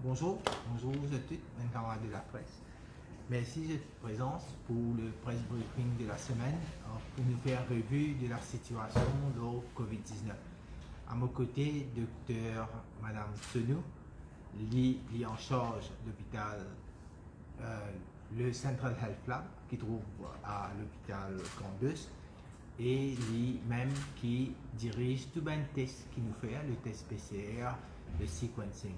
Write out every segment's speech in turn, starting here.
Bonjour à tous, mes camarades de la presse. Merci de votre présence pour le press briefing de la semaine pour nous faire revue de la situation de COVID-19. À mon côté, docteur Madame Senou, qui est en charge de l'hôpital, le Central Health Lab, qui trouve à l'hôpital Campus, et lui-même qui dirige tout le test qui nous fait, le test PCR, le sequencing.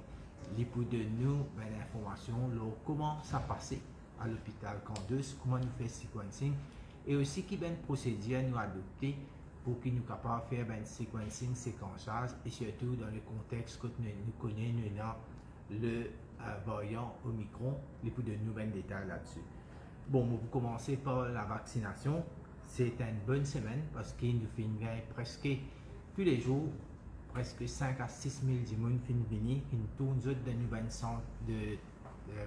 Les pour de nous l'information comment ça passait à l'hôpital Campus, comment nous fait sequencing et aussi qui ben procédure nous adopter pour qu'il nous capable de faire ben sequencing, séquençage et surtout dans le contexte que nous connaissons le variant Omicron, les pour de nouvelles détails là-dessus. Bon, pour commencer par la vaccination, c'est une bonne semaine parce qu'il nous fait une gagne presque tous les jours, presque 5 à 6 000 personnes qui viennent, qui tournent dans une centre de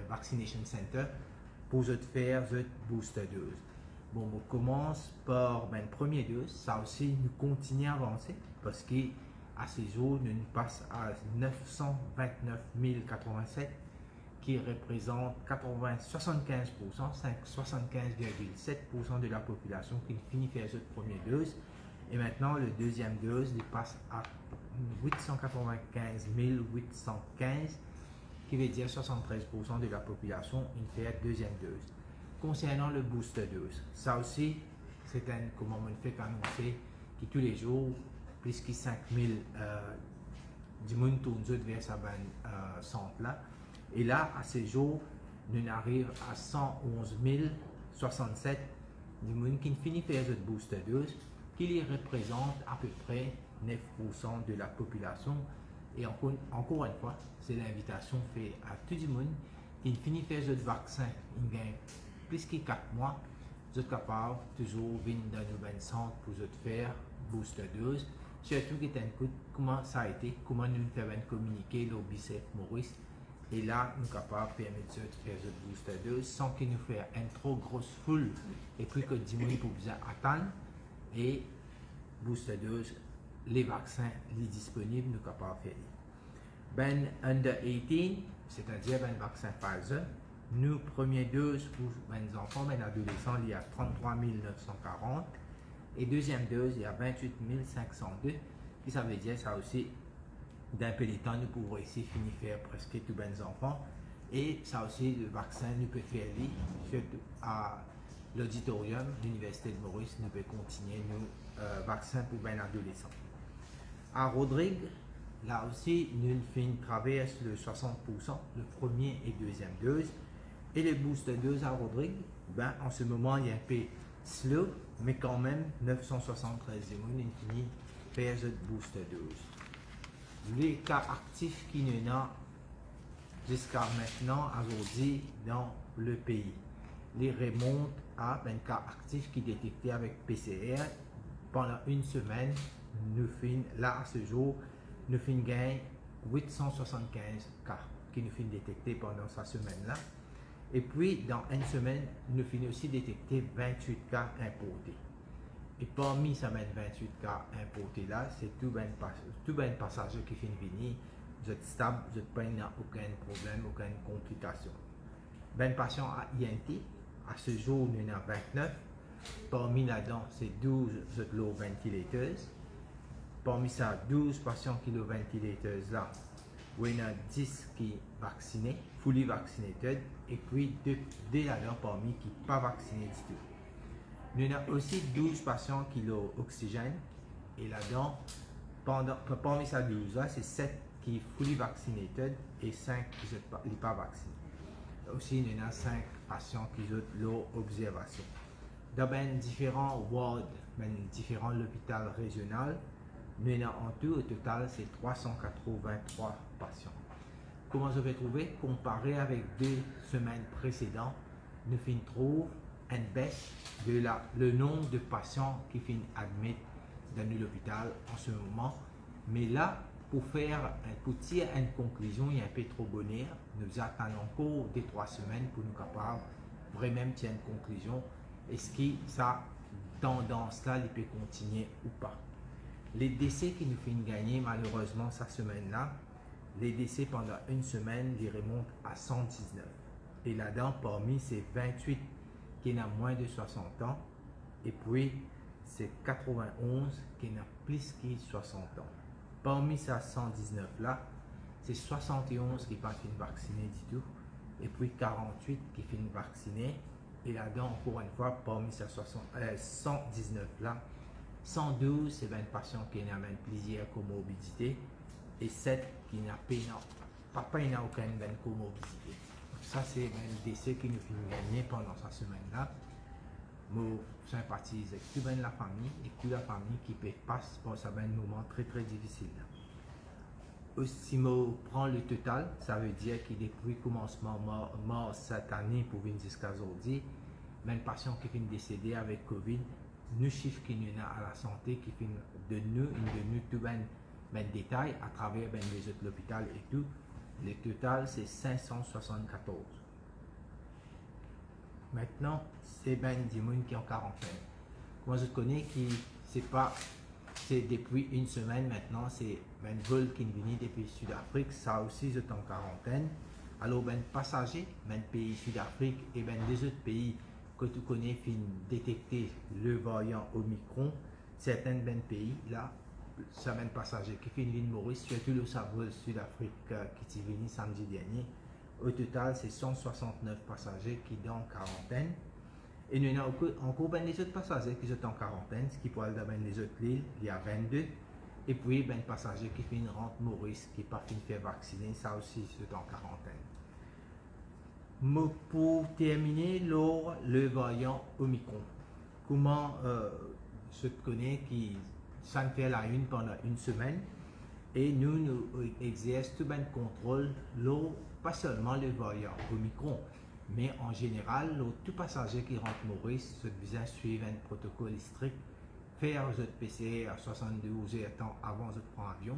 vaccination center pour faire une booster dose. Bon, on commence par la première dose, ça aussi nous continue à avancer parce qu'à ce jour, nous passons à 929 087 qui représente 75%, 75,7% de la population qui finit faire cette première dose. Et maintenant, le deuxième dose passe à 895 815, qui veut dire 73% de la population qui fait la deuxième dose. Concernant le booster dose, ça aussi, c'est un, comment on fait annoncer, qui tous les jours, plus que 5000 du monde tourne vers sa centre-là. Et là, à ce jour, nous arrivons à 111 067 du monde qui finit par cette booster dose, qui les représente à peu près 9% de la population. Et encore une fois, c'est l'invitation faite à tout le monde qui finit par ce vaccin. Il gagne plus que 4 mois. Vous êtes capable toujours venir dans nos centres pour faire booster dose. Surtout qui t'écoute comment ça a été, comment nous faisons communiquer le bicep Maurice. Et là, nous sommes capables de permettre de faire ce booster dose sans qu'il nous fasse une trop grosse foule et puis que 10 minutes pour bien attendre. Et booster dose, les vaccins les disponibles, nous sommes capables de faire. Ben under 18, c'est-à-dire ben vaccin Pfizer, nous première dose pour les enfants, ben adolescents, il y a 33 940 et deuxième dose, il y a 28 502. Et ça veut dire ça aussi. D'un peu de temps, nous pouvons ici finir faire presque tous les enfants. Et ça aussi, le vaccin, nous peut faire lui, surtout à l'auditorium, l'Université de Maurice, nous peut continuer nos vaccins pour les adolescents. À Rodrigue, là aussi, nous faisons traverse le 60%, le premier et deuxième dose. Et le booster dose à Rodrigue, ben, en ce moment, il y a un peu slow, mais quand même, 973 personnes finissent faire cette booster dose. Les cas actifs qui nous ont jusqu'à maintenant, aujourd'hui, dans le pays. Les remontent à un cas actif qui est détecté avec PCR pendant une semaine. Nous finissons, là à ce jour, nous finissons gagner 875 cas qui nous finissent détectés pendant cette semaine-là. Et puis, dans une semaine, nous finissons aussi détecter 28 cas importés. Et parmi ces 28 cas importés là, c'est tout ben passager qui finit venir, vous êtes stable, vous n'avez pas aucun problème, aucune complication. Ben patients à INT, à ce jour, nous en avons 29. Parmi là-dedans, c'est 12 low ventilateurs. Parmi ça, 12 patients qui ont ventilateurs là, il y en a 10 qui sont vaccinés, fully vaccinated, et puis 2 là-dedans parmi qui ne sont pas vaccinés du tout. Nous avons aussi 12 patients qui ont oxygène et là-dedans, parmi ces 12 là, c'est 7 qui sont fully vaccinated et 5 qui ne sont pas vaccinés. Aussi, nous avons 5 patients qui ont l'observation. Dans différents wards, différents hôpitaux régionaux, nous avons en tout, au total, c'est 383 patients. Comment je vais trouver? Comparé avec 2 semaines précédentes, nous trouvons une baisse de le nombre de patients qui finissent admis dans l'hôpital en ce moment. Mais là, pour tirer une conclusion, il y a un peu trop bonheur. Nous attendons encore 2-3 semaines pour nous capables vraiment tirer une conclusion. Est-ce que cette tendance-là peut continuer ou pas? Les décès qui nous font gagner malheureusement cette semaine-là, les décès pendant une semaine, ils remontent à 119. Et là-dedans, parmi ces 28 qui ont moins de 60 ans, et puis c'est 91 qui ont plus que 60 ans. Parmi ces 119 là, c'est 71 qui ne sont pas vaccinés du tout, et puis 48 qui sont vaccinés. Et là-dedans, encore une fois, parmi ces 119 là, 112 c'est 20 patients qui ont plusieurs comorbidités et 7 qui n'ont pas aucune comorbidité. Ça, c'est un décès qui nous fait gagner pendant cette semaine-là. Je sympathise avec toute la famille et toute la famille qui passe par ce moment très très difficile. Si je prends le total, ça veut dire que depuis le commencement mars cette année pour venir jusqu'à aujourd'hui, même patients qui sont décédés avec Covid, nous chiffres qui nous a à la santé qui font de nous tout ben détails à travers les autres hôpitaux et tout. Le total c'est 574. Maintenant, c'est des gens qui ont quarantaine. Moi je connais qui c'est depuis une semaine maintenant, c'est un vol qui est venu depuis Sud-Afrique, ça aussi c'est en quarantaine. Alors passagers, pays Sud-Afrique et les autres pays que tu connais fin détecter le variant Omicron, certains pays là, ça passagers qui fin l'île Maurice, surtout le vol Sud-Afrique qui est venu samedi dernier. Au total, c'est 169 passagers qui sont en quarantaine. Et nous avons encore des autres passagers qui sont en quarantaine, ce qui peut aller dans les autres îles, il y a 22. Et puis, des passagers qui finissent rentrent Maurice, qui ne pas faire vacciner, ça aussi, c'est en quarantaine. Mais pour terminer, le variant Omicron. Comment je connais qui ça fait la une pendant une semaine et nous exerçons tout un contrôle, pas seulement le variant Omicron. Mais en général, tout passager qui rentre Maurice se besoin suivre un protocole strict, faire votre PCR à 72 heures avant de prendre l'avion,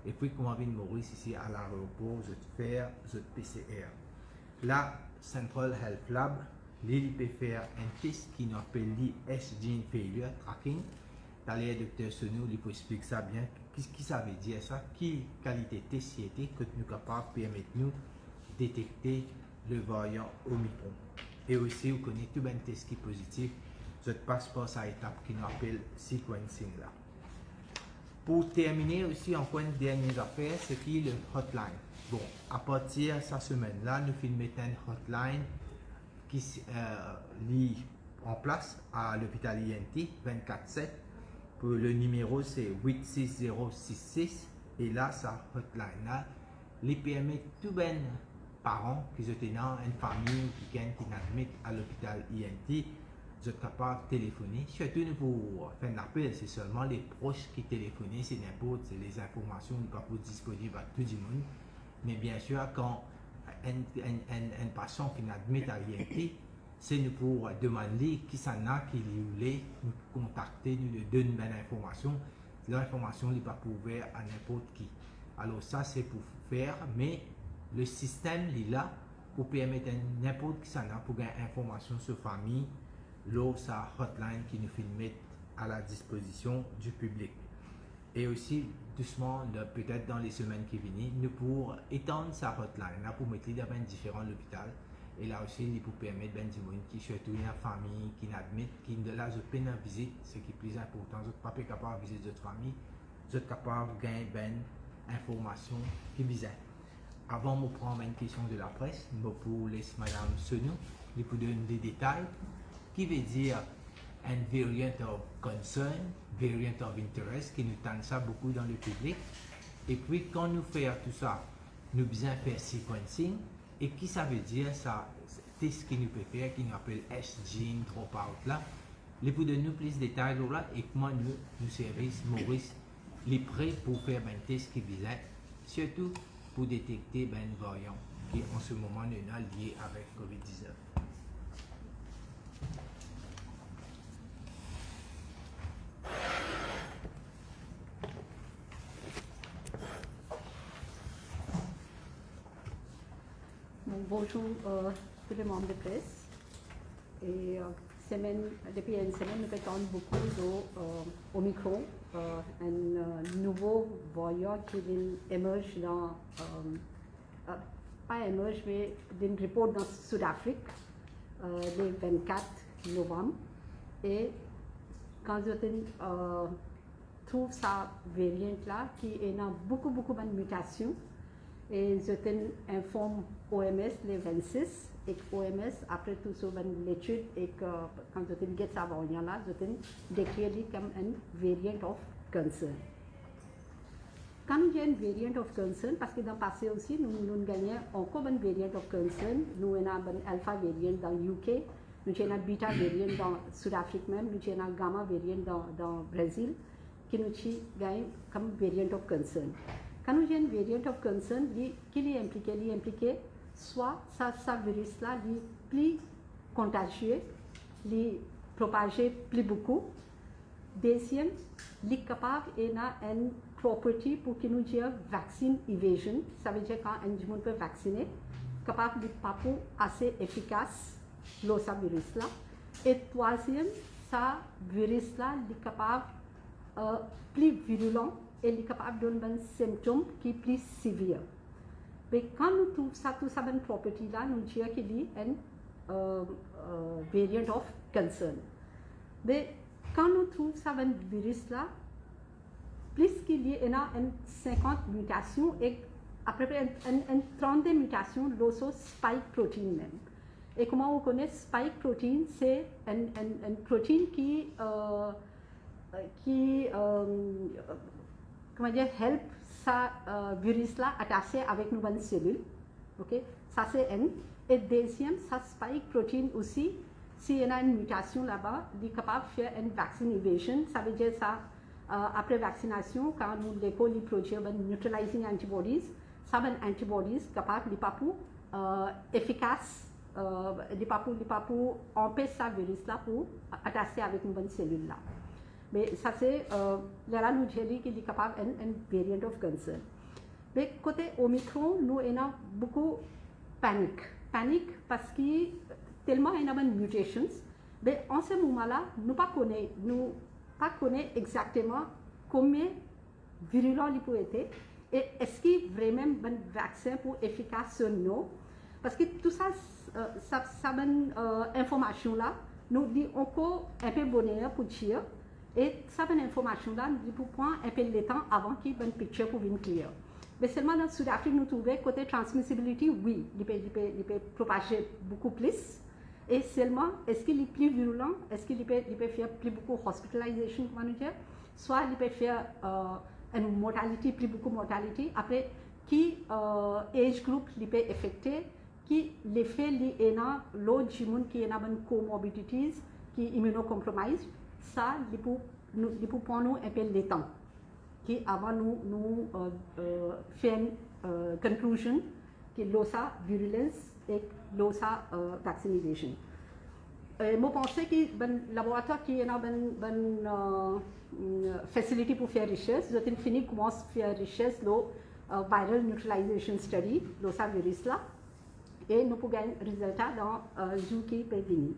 et puis quand on vient Maurice ici à l'aéroport, je faire votre PCR. La Central Health Lab, il peut faire un test qui nous appelle S-Gene Failure Tracking. D'ailleurs, le docteur Sonou, il peut expliquer ça bien. Qu'est-ce que ça veut dire ça? Quelle qualité de test que nous sommes capables de permettre nous détecter le variant Omicron. Et aussi, vous connaissez tout un test qui est positif. Je passe par cette étape qui nous appelle sequencing là. Pour terminer aussi, encore une dernière affaire, c'est qui le hotline. Bon, à partir de cette semaine-là, nous filmons une hotline qui est en place à l'hôpital INT 24/7. Pour le numéro, c'est 86066. Et là, sa hotline là, lui permet tout ben parents qui sont dans une famille qui admis à l'hôpital INT, vous êtes capable de téléphoner. Surtout pour faire un appel, c'est seulement les proches qui téléphonent, c'est n'importe, c'est les informations ne sont pas disponibles à tout le monde. Mais bien sûr, quand un patient qui admis à l'INT, c'est nous pour demander qui s'en a, qui voulait nous contacter, nous donner une information. L'information n'est pas ouverte à n'importe qui. Alors ça, c'est pour faire, mais le système est là pour permettre à n'importe qui s'en a pour gagner information sur la famille, sa hotline qui nous fait mettre à la disposition du public. Et aussi, doucement, peut-être dans les semaines qui viennent, nous pour étendre sa hotline, là, pour mettre dans différents hôpitaux. Et là aussi, il peut permettre à des gens qui surtout une famille, qui n'admettent, qui de là, je peine à visiter, ce qui est plus important. Vous n'êtes pas capable de visiter votre famille, vous êtes capable de gagner une information qui est bizarre. Avant de prendre une question de la presse, je pour laisser Madame Sonou, je vous donner des détails, qui veut dire un variant of concern, variant of interest, qui nous tente ça beaucoup dans le public. Et puis, quand nous faisons tout ça, nous besoin faire sequencing. Et qui ça veut dire, ça, test qui nous peut faire, qui nous appelle S-Gene Dropout là. Les pour donner plus de détails là, et comment nous services Maurice, les prêts pour faire un test qui visait, surtout pour détecter un variant qui en ce moment est lié avec COVID-19. Bonjour tous les membres de presse. Et depuis une semaine, nous attendons beaucoup d'Omicron un nouveau variant qui émerge dans, pas émerge, mais d'une report dans Sud-Afrique le 24 novembre. Et quand je trouve sa variante là, qui a beaucoup de mutations, et je informe OMS le 26, et OMS, après tout ça, l'étude, et que quand je get sa variante là, je déclare comme un variant of concern. Quand nous avons une variant of concern, parce que dans le passé aussi, nous gagnons encore une variant of concern, nous avons une alpha variant dans le UK, nous avons une beta variant dans le Sud-Afrique même, nous avons une gamma variant dans le Brésil, qui nous gagne comme variant of concern. Quand nous avons une variant of concern, qui est impliqué, soit ça virus-là est plus contagieux, est propagé plus beaucoup. Deuxième, il est capable d'une property pour que nous disions vaccine evasion, ça veut dire quand un monde peut vacciner, capable de pas assez efficace le virus-là. Et troisième, ça virus-là est capable plus virulent et il est capable de donner des symptômes qui sont plus sévères. Mais quand nous trouvons tout ça une property là, nous disons qu'il y a une variant of concern. Mais quand nous trouvons ça un virus là, plus qu'il y a une 50 mutations et après une 30 mutations, l'osso spike protein même. Et comment on connaît spike protein? C'est une protéine qui comment dire, help ça virus là attaché avec nos bonnes cellules. Ok, ça c'est N. Et deuxième, ça spike protein aussi. S'il y a une mutation là-bas, il est capable de faire une vaccine evasion. Ça veut dire ça après vaccination, quand nous l'école produit une neutralizing antibodies, ça va antibodies capable de pas pour efficace, de pas pour empêcher ça virus là pour attacher avec nos bonnes cellules là. Mais ça c'est là nous disons qu'il est capable une variant of concern. Mais côté Omicron, nous avons beaucoup panique parce que tellement il y a des mutations. Mais en ce moment-là, nous ne connaissons pas exactement combien virulent il peut être et est-ce qu'il y a vraiment un vaccin pour efficace sur nous. Parce que tout ça, ça information là, nous dit encore un peu bonheur pour dire. Et ça, une information là, nous pour prendre un peu de temps avant qu'il y ait une picture pour venir clair. Mais seulement dans le Sud-Afrique, nous trouvons côté transmissibility, oui, il peut propager beaucoup plus. Et seulement, est-ce qu'il est plus virulent? Est-ce qu'il peut faire plus beaucoup hospitalisation, comment nous dire? Soit il peut faire une mortalité, plus beaucoup mortalité. Après, qui age group il peut affecter, qui l'effet est dans l'autre monde qui est dans une comorbidities, qui est immunocompromised. Ça, il peut prendre un peu de temps. Qui avant nous faire une conclusion que l'osa virulence et l'osa vaccination. Je pense que le laboratoire qui est dans une facilité pour faire recherche, je vais finir commence à faire recherche le viral neutralization study, l'osa virus là, et nous pouvons gagner résultat dans le jour qui peut venir.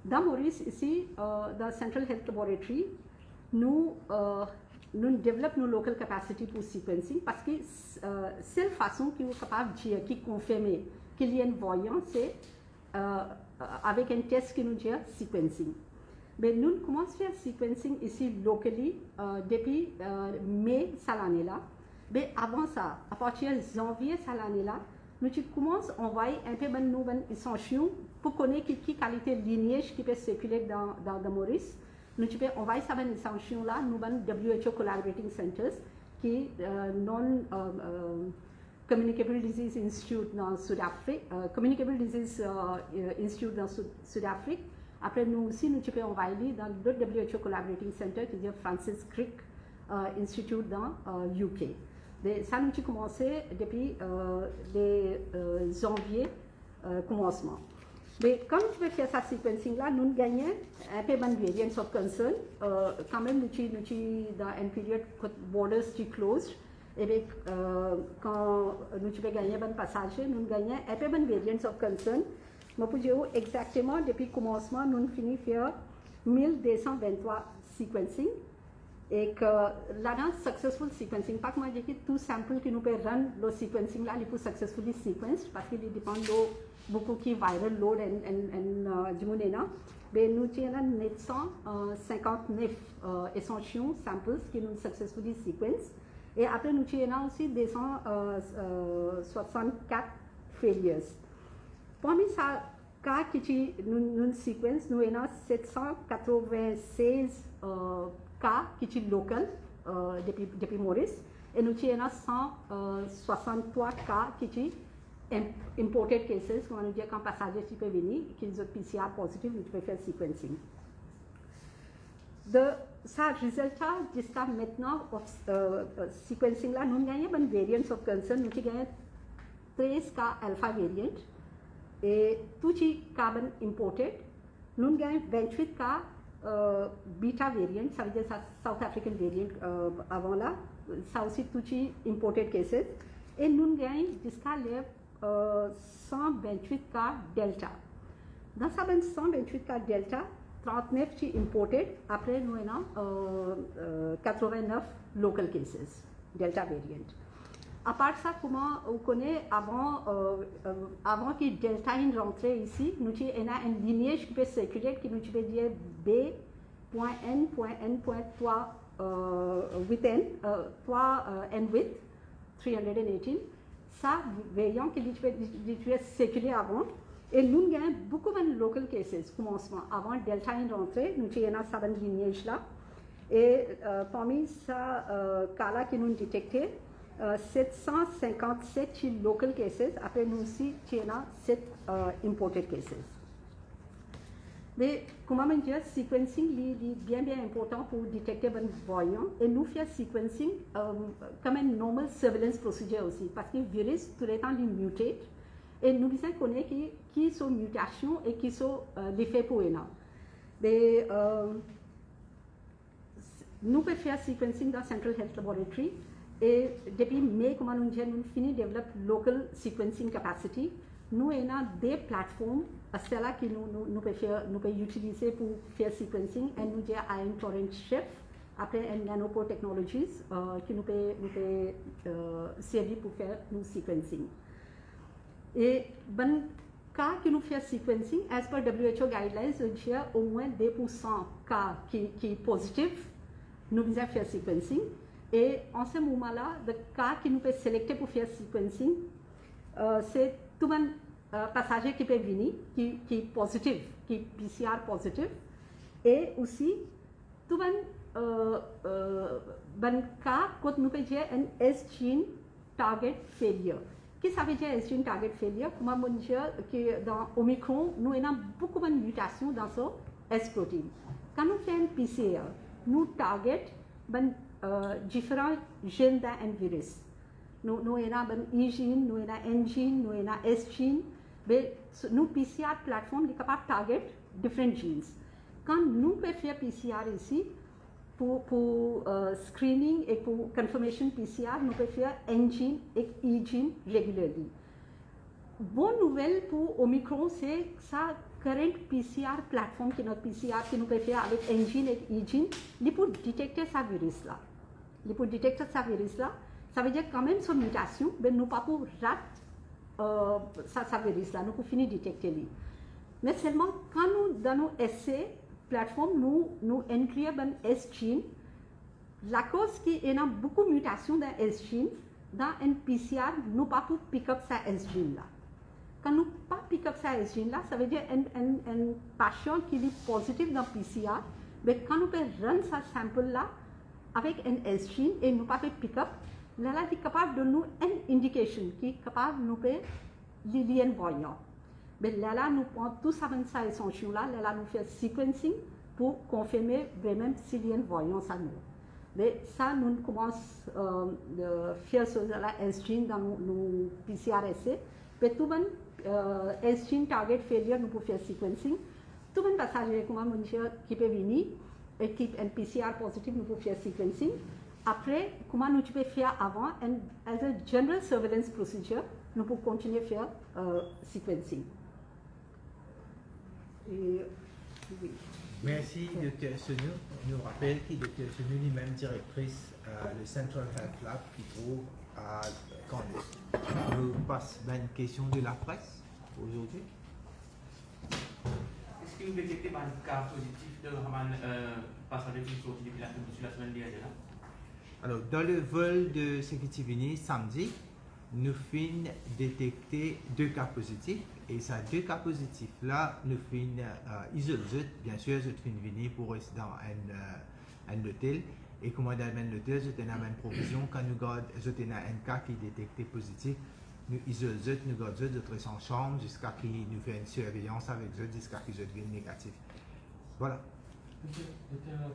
Dans Maurice, ici, dans Central Health Laboratory, nous développons nos local capacity pour sequencing parce que c'est la façon qui est capable de dire, qui confirme qu'il y a une variante, c'est avec un test qui nous dit sequencing. Mais nous commençons à faire sequencing ici localement depuis mai cette année-là. Mais avant ça, à partir de janvier cette année-là, nous commençons à envoyer un peu de nouvelles échantillons pour connaître quelle qualité de lignage qui peut circuler dans Maurice. Nous pouvons envoyer ça dans échantillons là, nous avons WHO Collaborating Centers qui non Communicable Disease Institute dans Sud-Afrique, Communicable Disease Institute dans Sud-Afrique. Après nous aussi nous pouvons envoyer dans le WHO Collaborating Center qui est Francis Crick Institute dans UK. Ça nous avons commencé depuis janvier commencement. Mais quand nous faisons faire ce sequencing là, nous gagnons un peu de variants of concern. Quand même, nous sommes dans une période où les borders sont closed. Et bien, quand nous avons gagné un passage, nous gagnons un peu de variants of concern. Nous pouvons exactement, depuis le commencement, nous finissons faire 1223 sequencing. et que là-dedans successful sequencing pas comment dire que tout sample qui nous peut run le sequencing là il peut successfully sequenced parce qu'il dépend de beaucoup qui viral load and jimunena mais nous avons 959 échantillons samples qui nous successfully sequenced et après nous avons aussi 264 failures parmi ça cas qui nous sequence nous avons 796 cas qui sont local depuis Maurice et nous avons 163 cas qui sont imported cases comme on dit quand passager qui peut venir qui sont PCR positif nous pouvons faire sequencing de ça résultat jusqu'à maintenant sequencing là nous avons une variants of concern nous avons 13 cas alpha variant et tout est carbon imported nous avons 28 cas beta variant, ça veut dire South African variant avant là, ça aussi tout est imported cases. Et nous avons jusqu'à 128 cas delta. Dans ces 128 cas delta, 39 sont imported, après nous avons 89 local cases, delta variant. À part ça, comment on connaît avant que delta rentre ici, nous avons un lignage qui peut circuler, qui nous peut dire B.N.N.3 with N, 3 N with 318. Ça, voyons qu'il peut circuler avant. Et nous avons beaucoup de local cases, commencement. Avant delta rentre, nous avons ça lignage là. Et parmi ça, cas-là qui nous détecté, 757 local cases, après nous aussi, il y a 7 imported cases. Mais, comment dire, sequencing est bien important pour détecter les voyants et nous faisons sequencing comme une normal surveillance procedure aussi, parce que le virus, tout le temps, il mutate et nous devons connaître qui sont mutations et qui sont l'effet pour eux. Mais, nous pouvons faire sequencing dans Central Health Laboratory. Et depuis mai, comme nous avons fini de développer local sequencing capacity, nous avons des plateformes celles-là que nous pouvons utiliser pour faire sequencing et nous avons Ion Torrent Chef, après Nanopore Technologies qui nous peut servir pour faire nous sequencing. Et ben cas que nous faisons sequencing, as per WHO guidelines, il y a au moins 2% cas qui est positif, nous devons faire sequencing. Et en ce moment-là, le cas qui nous peut sélecter pour faire sequencing, c'est tout le passager qui peut venir, qui est positif, qui est PCR positif, et aussi tout le cas que nous peut dire un S-gene target failure. Qu'est-ce que ça veut dire S-gene target failure? Comment on dit que dans Omicron, nous avons beaucoup de mutations dans ce S-protein. Quand nous faisons un PCR, nous target différents gènes d'un virus. Nous avons un E-gene, nous avons un N-gene, nous avons un S-gene. Mais nous PCR plateforme est capable de target différents genes. Quand nous pouvons faire PCR ici, pour screening et pour confirmation PCR, nous pouvons faire N-gene et E-gene régulièrement. Bonne nouvelle pour Omicron, c'est ça current PCR plateforme qui est notre PCR que nous pouvons faire avec N-gene et E-gene, il peut détecter ce virus-là. Il peut détecter ce virus-là. Ça veut dire quand même son mutation, mais nous ne pouvons pas rater ça virus-là, nous pouvons finir de détecter. Mais seulement quand nous, dans nos essais, plateforme, nous incluons un S-gene, la cause qui est beaucoup de mutations dans S-gene, dans un PCR, nous ne pouvons pas pick up ce S-gene-là. Quand nous ne pouvons pas pick up ce S-gene-là, ça veut dire un patient qui est positif dans le PCR, mais quand nous pouvons run ce sample-là avec un S-gene et nous ne pouvons pas pick up, là, est capable de nous une indication qui est capable de nous faire les liens voyants. Mais là, nous prenons tout ça dans ces échantillons-là, là, nous faisons sequencing pour confirmer vraiment si les liens voyants ça nous. Mais ça, nous commençons à faire ce S-gene dans nos PCR-essais. Mais tout le S-gene target failure, nous pouvons faire sequencing. Tout le passager qui peut venir et qui est un PCR positif, nous pouvons faire sequencing. Après, comment nous pouvons faire avant, as a general surveillance procedure, nous pouvons continuer à faire sequencing. Et, oui. Merci, Dr. Senou. Nous rappelle que Dr. Senou est même directrice du Central Health Lab qui trouve à Candice. Nous passons à une question de la presse aujourd'hui. Est-ce que vous détectez un cas positif de Raman passage qui sorti depuis la semaine dernière? Alors, dans le vol de Sécurité samedi, nous finissons détecter 2 cas positifs. Et ces 2 cas positifs-là, nous finissons isolés. Bien sûr, je finis venir pour rester dans un hôtel. Et comme dans l'hôtel, je tenais une provision. Quand nous gardons un cas qui est détecté positif, nous isolons, nous gardons d'autres en chambre jusqu'à ce qu'il nous fait une surveillance avec eux jusqu'à ce qu'ils deviennent négatifs. Voilà.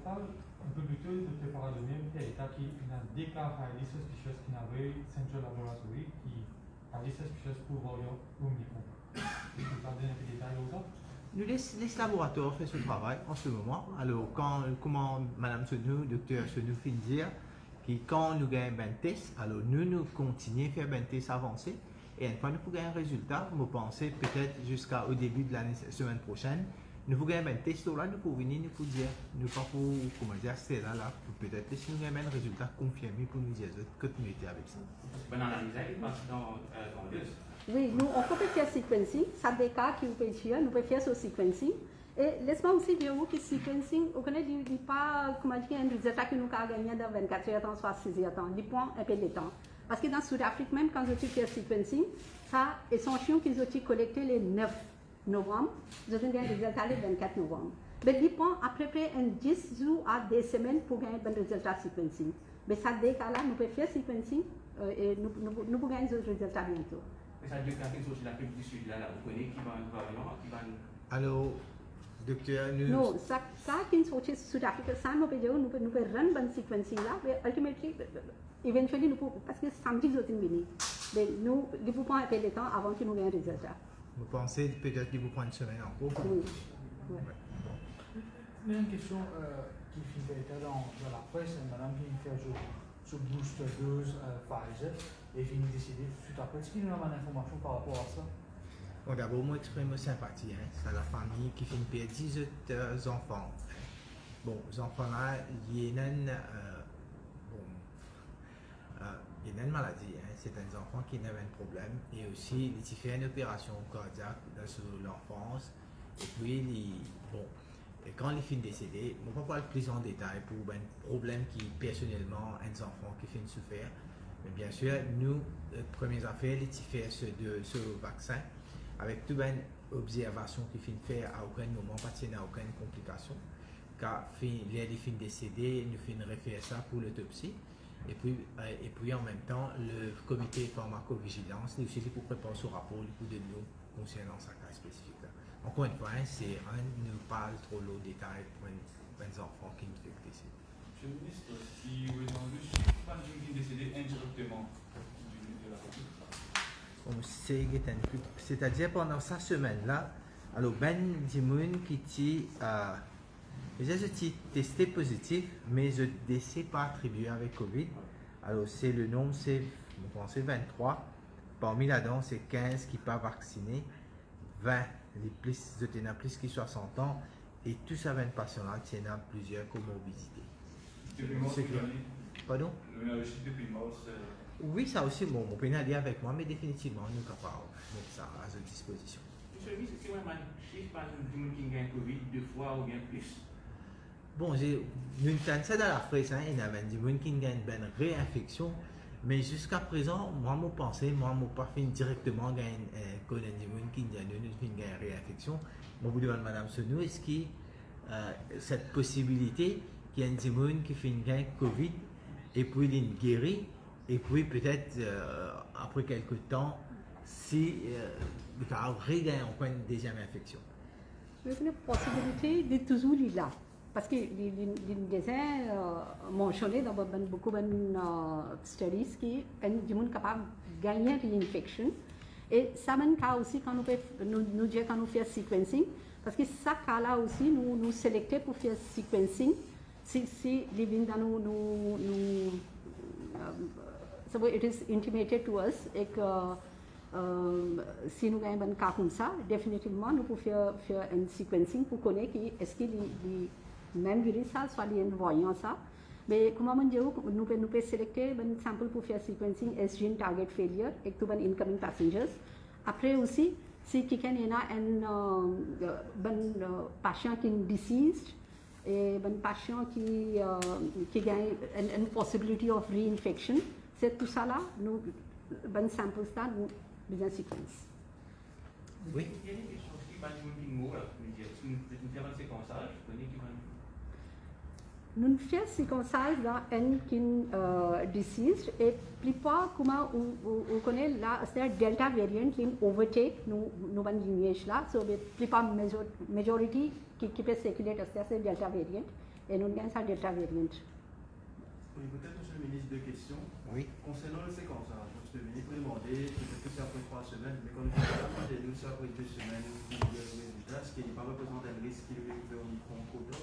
Parle un peu plus tôt de parler de même cas qui a des cas highly suspicious qui n'avaient Central Laboratory qui highly suspicious pour volume Omicron. Vous pouvez donner un peu de détails aux autres? Nous, les laboratoires font ce travail en ce moment. Alors, comment Mme Senou, Dr. Senou fin dire, que quand nous gagnons un test, alors nous continuons à faire un test avancé. Et une fois que nous avons un résultat, nous pensons peut-être jusqu'au début de la semaine prochaine, nous avons un test là, nous pouvons venir, nous pouvons dire, nous pas pour, comment dire, c'est là, peut-être si nous avons un résultat confirmé pour nous dire que nous étions avec ça. Bonne analyse, parce que dans Oui, nous, on peut faire sequencing. Ça des cas qui vous pouvez faire, nous pouvons faire ce sequencing. Et laisse-moi aussi dire que le sequencing, on connaît pas, comment dire, un résultat que nous avons gagné dans 24 heures, soit 6 heures, il prend un peu de temps. Parce que dans Sud-Afrique, même quand je fais sequencing, ça, échantillon qu'ils ont collecté le 9 novembre, je vais gagner un résultat le 24 novembre. Mais il prend à peu près 10 jours à 2 semaines pour gagner un résultat sequencing. Mais ça, des cas-là, nous pouvons faire sequencing et nous pouvons gagner ce résultat bientôt. Mais ça veut dire que sur l'Afrique du Sud, là, vous connaissez qui va un variant, qui va. Alors, docteur, nous. Non, ça qui est sorti Sud-Afrique, ça nous peut run un sequencing là, mais ultimately, eventually, nous pouvons, parce que samedi, nous sommes venus. Mais nous pouvons un peu de temps avant que nous ayons un résultat. Vous pensez peut-être qu'il vous prend une semaine encore? Oui. Ouais. Il y a une question qui fait dans la presse, madame qui fait ce booster dose Pfizer et qui nous décide tout à fait. Est-ce qu'il y a une information par rapport à ça? Bon, d'abord, moi, exprime sympathie. C'est la famille qui fait une paix 18 enfants. Bon, les enfants-là, il y a une maladie. C'est un enfant qui n'a pas de problème. Et aussi, il fait une opération cardiaque sur l'enfance. Et puis, et quand il finit décédé, on ne va pas parler plus en détail pour un problème qui, personnellement, un enfant qui finit souffrir. Mais bien sûr, nous, première affaire, il fait ce vaccin avec toute une observation qui finit faire à aucun moment, parce qu'il n'y a aucune complication. Car il finit décédé, nous finit refaire ça pour l'autopsie. Et puis en même temps, le comité pharmacovigilance, il aussi pour préparer ce rapport de nous concernant ce cas spécifique. Encore une fois, c'est ne parle trop de détails pour les enfants qui nous fait décéder. Monsieur le ministre, si vous êtes dans le chiffre, pas de décédé indirectement de la COVID. C'est-à-dire pendant cette semaine-là, alors Ben Dimoun qui j'ai testé positif, mais je ne décès pas attribué avec Covid. Alors c'est le nombre, c'est 23. Parmi là-dedans, c'est 15 qui ne sont pas vaccinés, 20 plus qui 60 ans, et tous ces 20 patients-là tiennent plusieurs comorbidités. Depuis mars, Pardon? le chiffre depuis mars. Oui, ça aussi, bon, on peut aller avec moi, mais définitivement, nous sommes capables de mettre ça à notre disposition. Monsieur le ministre, c'est vraiment un chiffre par exemple du monde qui gagne Covid 2 fois ou bien plus? Bon, nous avons ça dans la presse, il y a des gens qui gagnent une réinfection, mais jusqu'à présent, moi, je pense, moi, je n'ai pas fait directement gagner des gens qui gagnent une réinfection. Je vous demande, Mme Senou, est-ce qu'il y a cette possibilité qu'il y a des gens qui font gagner Covid et puis ils guérit, et puis peut-être après quelques temps, si il va regagner encore une deuxième infection? La possibilité de toujours là. Parce que les mentionné dans beaucoup de studies qui sont capables de gagner une infection. Et ça même cas aussi quand nous faisons sequencing, parce que ça cas-là aussi nous sélectons pour faire sequencing. Si les vignes so it is intimated to us et que si nous avons un cas comme ça, définitivement, nous pouvons faire un sequencing pour connaître est-ce qu'il y a même virus, ça, soit il y a une voyance. Ça. Mais comment nous pouvons sélectionner un sample pour faire sequencing as gene target failure et tout un incoming passengers. Après aussi, si quelqu'un a un patient qui est deceased et un patient qui a une possibility of reinfection, c'est tout ça là, nous, un sample ça, nous besoin séquence. Oui. Il y a une question qui m'a dit une mot là, nous faisons un séquençage, nous faisons un séquençage dans un qui est deceased et plupart comment on connaît là c'est delta variant qui overtake nous avons lignage là so plupart majority qui peut circuler c'est delta variant et nous avons ça delta variant. Oui, peut-être, Monsieur le ministre, deux questions. Oui. Concernant le séquençage, Monsieur le ministre, vous demandez peut-être que c'est après 3 semaines, mais quand nous avons nous, c'est après 2 semaines, pour le résultat, ce qui n'est pas représenté un risque qu'il y ait au micro-quota.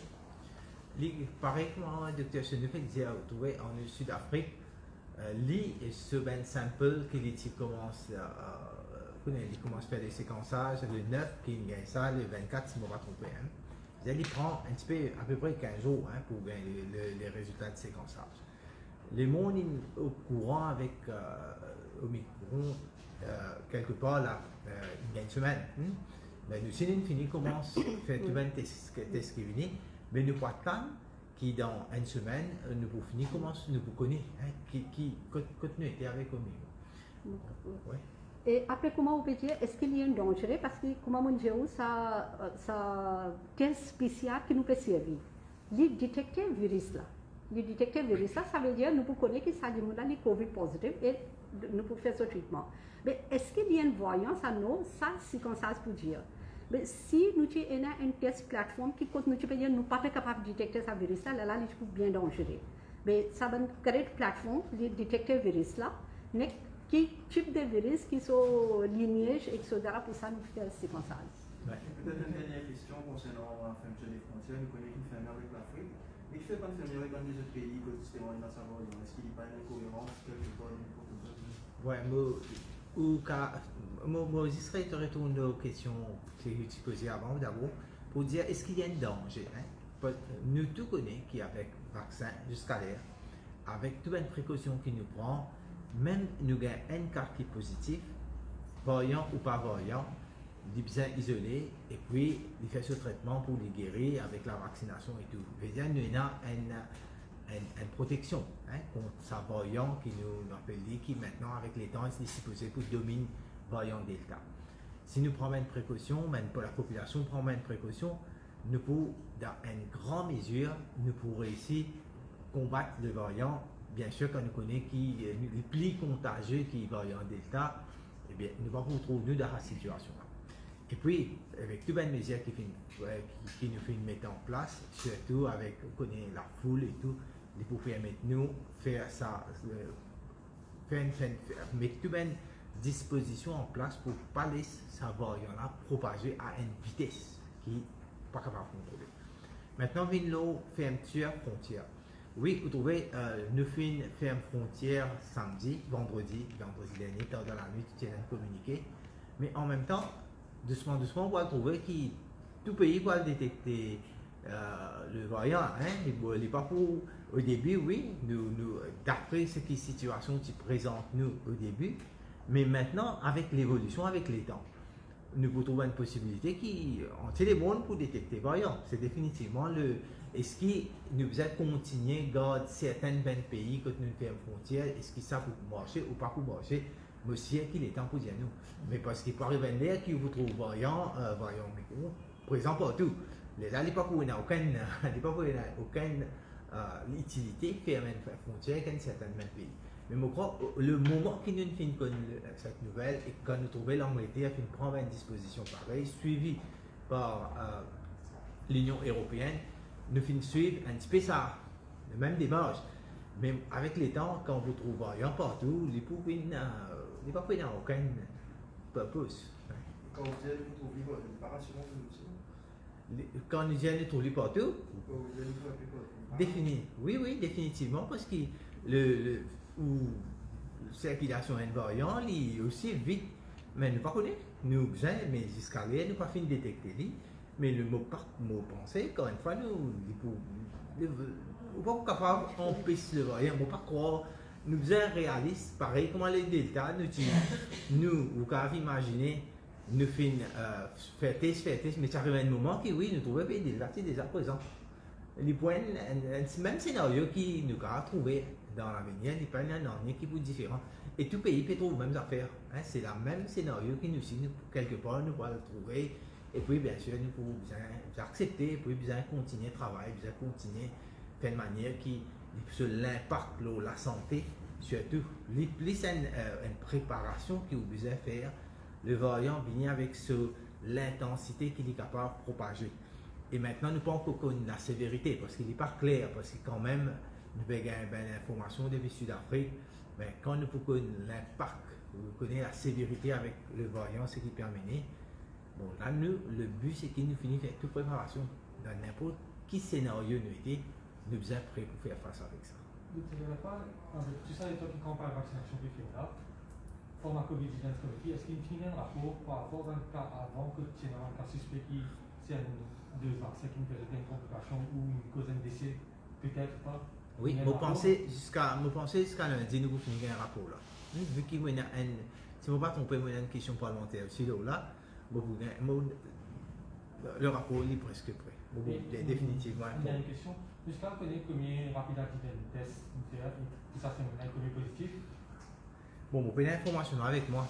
Pareil comme le docteur Chenufel disait, trouvé en Sud-Afrique, lui et ce ben sample qu'il commence à faire des séquençages, le 9 qui gagne ça, le 24 si je ne me pas trompé. Hein. Il prend un petit peu, à peu près 15 jours hein, pour gagner les résultats de séquençage. Les monde est au courant avec Omicron, quelque part là, il y a une semaine. Mais nous, si nous finissons, commence à faire tout un test qui est venu, mais nous pas de temps qui dans une semaine, nous pouvons finir, commence, nous connaissons, hein, qui continue était avec Omicron. Ouais. Et après, comment on peut dire, est-ce qu'il y a un danger? Parce que, comment on dit, ça test spécial qui nous peut servir. Les détecter virus là. Les détecter virus là, ça veut dire, nous pouvons connaître que ça dit, nous avons COVID positif et nous pouvons faire ce traitement. Mais est-ce qu'il y a une voyance à nous? Ça, c'est comme ça pour dire. Mais si nous avons une test plateforme qui nous peut dire, nous ne sommes pas capables de détecter ce virus là, là, il est bien dangereux. Mais ça va une correcte plateforme, les détecter virus là, qui type de virus qui sont lignage, etc. Pour ça, nous faisons ce séquençage. Ouais. Peut-être une dernière question concernant la fermeture des frontières. Nous connaissons une fermeture avec l'Afrique. Mais qui fait pas une fermeture avec les autres pays que justement il va savoir? Est-ce qu'il n'y a pas une incohérence quelque part pour tout ça? Ouais, moi, je serais de retourner aux questions que tu posais avant d'abord pour dire est-ce qu'il y a un danger hein? Nous tous connaissons qu'avec le vaccin jusqu'à l'air, avec toutes les précautions qu'il nous prend, même nous avons un cas qui est positif, voyant ou pas voyant, il besoin isolé et puis il fait ce traitement pour les guérir avec la vaccination et tout. Nous avons une protection hein, contre sa voyant qui nous appelle qui maintenant avec les temps est supposé pour dominer voyant delta. Si nous prenons une précaution, même pour la population prend une précaution, nous pouvons dans une grande mesure nous pouvons réussir à combattre le variant. Bien sûr, quand nous connaissons qui est le plus contagieux qui est variant delta, eh bien, nous ne pouvons pas trouver dans la situation. Et puis, avec toutes les mesures qui nous fait mettre en place, surtout avec la foule et tout, nous pouvons permettre nous faire ça, mettre toutes les dispositions en place pour ne pas laisser ce variant-là propager à une vitesse qui n'est pas capable de contrôler. Maintenant, vient l'eau fermeture frontière. Oui, vous trouvez, nous faisons frontière samedi, vendredi dernier, tard dans la nuit, tu tiens à communiquer. Mais en même temps, doucement, on va trouver que tout pays va détecter le variant. Hein, les parcours, au début, oui, d'après ce qui est situation qui présente nous au début, mais maintenant, avec l'évolution, avec les temps, nous pouvons trouver une possibilité qui, en téléphone pour détecter le variant. C'est définitivement le. Est-ce que nous devons continuer à garder certains pays quand nous faisons frontière, est-ce que ça peut marcher ou pas pour marcher? Monsieur, qu'il est temps pour dire nous. Mais parce qu'il peut arriver là qu'il vous trouve variant micro, par exemple partout. Là, il n'y a aucune utilité de faire une frontière avec certains pays. Mais je crois le moment que nous finissons cette nouvelle et quand nous trouvons l'Angleterre qui prend une disposition pareille, suivie par l'Union européenne, nous finissons suivre un petit peu ça, le même démarche. Mais avec les temps, quand vous trouvez variant partout, les poupées n'ont aucun purpose. Quand vous dites que vous trouvez quoi? Pas rassurant de l'outil? Quand nous disons nous trouvons partout, oui, définitivement, parce que la circulation est variant, il est aussi vite Mais nous ne connaissons pas. Nous besoin, mais jusqu'à là, nous pas fini de détecter. Mais le mot pensée, encore une fois, nous ne sommes pas capables d'empêcher le voyant. Nous ne pas croire. Nous sommes réalistes, pareil comme les deltas. Nous pouvons imaginer, nous faire test, mais ça arrive un moment que oui, nous trouvons des deltas déjà présents. Les points, même scénario qui nous a trouvé dans l'avenir, il pas un avenir qui est différent. Et tout pays peut trouver les mêmes affaires. Hein? C'est le même scénario qui nous suit, quelque part, nous allons le trouver. Et puis, bien sûr, nous pouvons bien accepter, et puis bien continuer le travail, bien continuer de faire de manière qui, sur l'impact de la santé, surtout, plus une préparation qui vous besoin de faire, le variant vient avec l'intensité qu'il est capable de propager. Et maintenant, nous ne pouvons pas connaître la sévérité parce qu'il n'est pas clair, parce que quand même, nous avons une information depuis Sud-Afrique, mais quand nous pouvons connaître l'impact, nous connaissons la sévérité avec le variant, ce qui permet. Bon, là, nous, le but, c'est que nous finissons avec toute préparation. Dans n'importe quel scénario nous était, nous sommes prêts pour faire face avec ça. Tu sais, toi qui compares la vaccination que tu fais là, format COVID-19 est-ce qu'il y a un rapport par rapport à un cas avant que tu aies un cas suspect qui c'est de vaccin qui nous faisait une complication ou une cause d'un décès, peut-être pas? Oui, je pensais jusqu'à lundi, nous finissons un rapport là. Vu qu'il y a si je ne me trompe pas, il y a une question parlementaire aussi là, le rapport est presque prêt. Définitivement. Il y a une question. Jusqu'à connaître combien rapide antigène test ça c'est un premier positif. Bon, vous prenez l'information avec moi.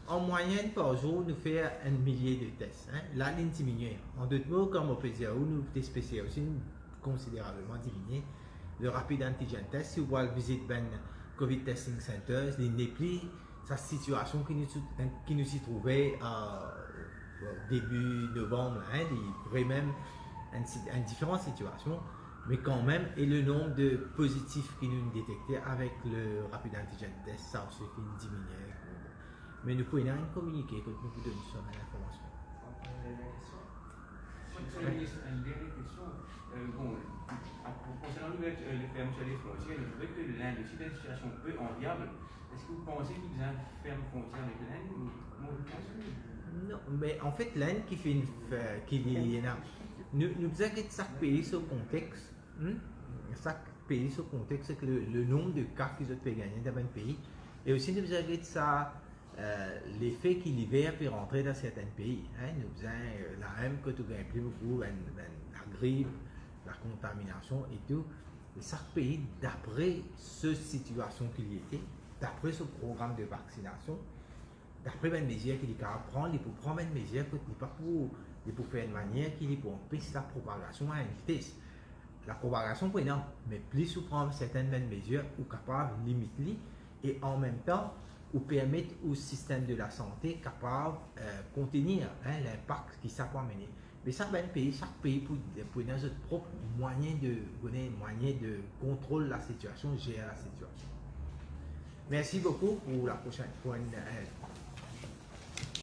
En moyenne, par jour, nous faisons 1 millier de tests. Hein. Là, il diminue. En d'autres mots, comme on peut dire, nous testons spéciaux aussi considérablement diminué. Le rapide antigène test, si vous voulez visiter ben COVID Testing Centers, il n'est plus sa situation qui nous y trouvait début novembre. Hein. Il pourrait même une différente situation, mais quand même, et le nombre de positifs qui nous détectés avec le rapide antigène test, ça aussi qui diminuait. Mais nous pouvons communiquer, que nous vous donnons sur l'information. Monsieur le ministre, une dernière question. Concernant les fermetures des frontières, nous trouvons que l'Inde aussi est une situation peu enviable. Est-ce que vous pensez qu'il y a une ferme frontière avec l'Inde ou non, mais en fait, l'Inde qui fait nous avons chaque pays sur contexte. Chaque pays sur contexte, c'est que le nombre de cas qu'ils ont fait gagner dans un pays. Et aussi, nous avons ça. L'effet que l'hiver peut rentrer dans certains pays. Hein, nous avons la même que tout gagne plus beaucoup, la grippe, la contamination et tout. Et chaque pays, d'après cette situation qu'il y était, d'après ce programme de vaccination, d'après les mesures qu'il est capable de prendre, il peut prendre une mesure qui n'est pas pour faire une manière qui est pour empêcher la propagation à une vitesse. La propagation, c'est énorme, mais plus vous prenez certaines mesures, vous êtes capable de limiter et en même temps, ou permettre au système de la santé capable de contenir l'impact qui ça peut amener. Mais ça, chaque pays pour notre propre moyen de contrôler la situation, gérer la situation. Merci beaucoup pour la prochaine